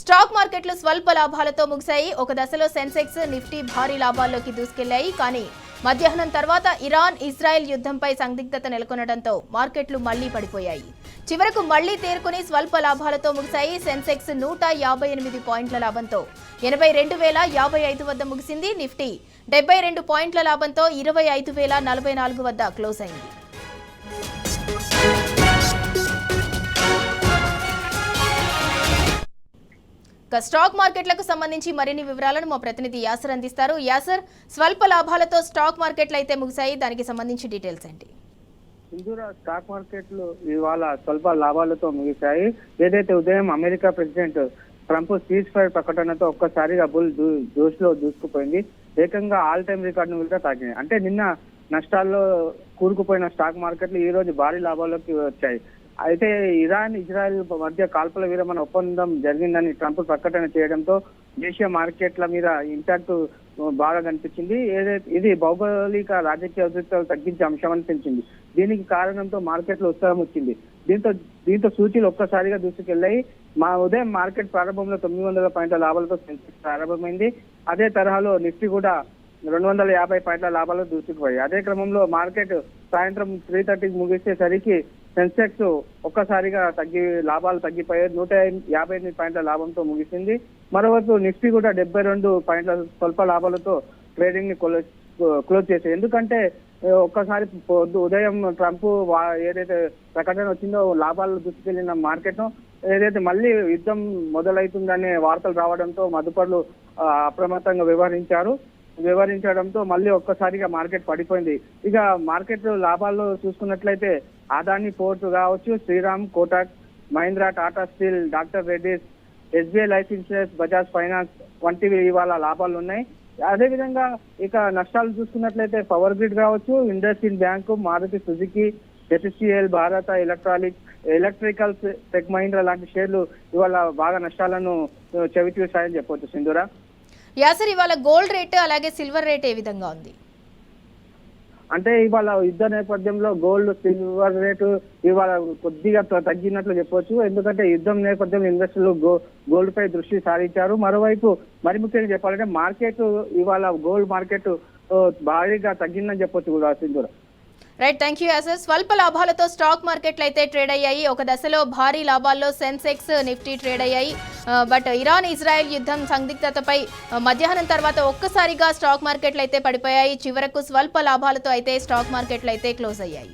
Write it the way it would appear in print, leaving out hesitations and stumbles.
Stock మార్కెట్లు స్వల్ప లాభాలతో ముగిశాయి. ఒక దశలో సెన్సెక్స్, నిఫ్టీ భారీ లాభాల్లోకి దూసుకెళ్లాయి. కానీ మధ్యాహ్నం తర్వాత ఇరాన్ ఇజ్రాయెల్ యుద్ధంపై సందిగ్ధత నెలకొనడంతో మార్కెట్లు మళ్లీ పడిపోయాయి. చివరకు మళ్లీ తేరుకుని స్వల్ప లాభాలతో ముగిశాయి. సెన్సెక్స్ 158 పాయింట్ల లాభంతో 82,055 వద్ద ముగిసింది. నిఫ్టీ 72 పాయింట్ల లాభంతో 25,044 వద్ద క్లోజ్ అయింది. స్టాక్ మార్కెట్లకు సంబంధించి మరిన్ని వివరాలను మా ప్రతినిధి యాసర్ అందిస్తారు. యాసర్, స్వల్ప లాభాలతో స్టాక్ మార్కెట్లు అయితే ముగిశాయి, దానికి సంబంధించి డీటెయిల్స్ ఏంటి? హిందూరా స్టాక్ మార్కెట్లు ఇవాళ స్వల్ప లాభాలతో ముగిశాయి. ఏదైతే ఉదయం America president Trump ceasefire ప్రకటనతో ఒక్కసారిగా బుల్ జోష్ లో దూసుకుపోయింది. ఏకంగా ఆల్ టైమ్ రికార్డును కూడా తాకింది. అంటే నిన్న నష్టాల్లో కూరుకుపోయిన స్టాక్ మార్కెట్లు ఈ రోజు భారీ లాభాల్లోకి వచ్చాయి. అయితే ఇరాన్ ఇజ్రాయెల్ మధ్య కాల్పుల విరమణ ఒప్పందం జరిగిందని ట్రంప్ ప్రకటన చేయడంతో దేశీయ మార్కెట్ల మీద ఇంపాక్ట్ బాగా కనిపించింది. ఇది భౌగోళిక రాజకీయ ఉద్రిక్తలు తగ్గించే అంశమని తెలిసింది. దీనికి కారణంతో మార్కెట్లో ఉత్సాహం వచ్చింది. దీంతో సూచీలు ఒక్కసారిగా దూసుకెళ్లాయి. ఉదయం మార్కెట్ ప్రారంభంలో 900 పాయింట్ల లాభాలతో సెన్సెక్స్ ప్రారంభమైంది. అదే తరహాలో నిఫ్టీ కూడా 250 పాయింట్ల లాభాలు దూసుకుపోయాయి. అదే క్రమంలో మార్కెట్ సాయంత్రం 3:30కి ముగిసేసరికి సెన్సెక్స్ ఒక్కసారిగా లాభాలు తగ్గిపోయాయి. 158 పాయింట్ల లాభంతో ముగిసింది. మరోవైపు నిఫ్టీ కూడా 72 పాయింట్ల స్వల్ప లాభాలతో ట్రేడింగ్ ని క్లోజ్ చేశాయి. ఎందుకంటే ఒక్కసారి ఉదయం ట్రంప్ ఏదైతే ప్రకటన వచ్చిందో లాభాలు దూసుకెళ్లిన మార్కెట్ ఏదైతే మళ్ళీ యుద్ధం మొదలవుతుందనే వార్తలు రావడంతో మదుపర్లు అప్రమత్తంగా వివరించడంతో మళ్ళీ ఒక్కసారిగా మార్కెట్ పడిపోయింది. ఇక మార్కెట్ లాభాల్లో చూసుకున్నట్లయితే అదాని పోర్ట్ కావచ్చు, Shriram, Kotak, Mahindra, Tata steel, doctor Reddy's, SBI life insurance, Bajaj finance వంటివి ఇవాళ లాభాలు ఉన్నాయి. అదేవిధంగా ఇక నష్టాలు చూసుకున్నట్లయితే పవర్ గ్రిడ్ కావచ్చు, IndusInd bank, Maruti Suzuki, HCL, Bharat electricals, tech Mahindra లాంటి షేర్లు ఇవాళ బాగా నష్టాలను చవిచూశాయని చెప్పవచ్చు. సింధూరా, యాసర్, ఇవాళ గోల్డ్ రేట్ అలాగే సిల్వర్ రేట్ ఏ విధంగా ఉంది? అంటే ఇవాళ యుద్ధ నేపథ్యంలో గోల్డ్, సిల్వర్ రేటు ఇవాళ కొద్దిగా తగ్గినట్లు చెప్పవచ్చు. ఎందుకంటే యుద్ధం నేపథ్యంలో ఇన్వెస్టర్లు గోల్డ్ పై దృష్టి సారించారు. మరోవైపు మరి ముఖ్యంగా చెప్పాలంటే మార్కెట్ ఇవాళ గోల్డ్ మార్కెట్ భారీగా తగ్గిందని చెప్పొచ్చు కూడా. Sindhura, right, thank you Acer. స్వల్ప లాభాలతో స్టాక్ మార్కెట్లు అయితే ట్రేడ్ అయ్యాయి. ఒక దశలో భారీ లాభాల్లో సెన్సెక్స్, నిఫ్టీ ట్రేడ్ అయ్యాయి. బట్ ఇరాన్ ఇజ్రాయెల్ యుద్ధం సందిగ్ధతపై మధ్యాహ్నం తర్వాత ఒక్కసారిగా స్టాక్ మార్కెట్లు అయితే పడిపోయాయి. చివరకు స్వల్ప లాభాలతో అయితే స్టాక్ మార్కెట్లు అయితే క్లోజ్ అయ్యాయి.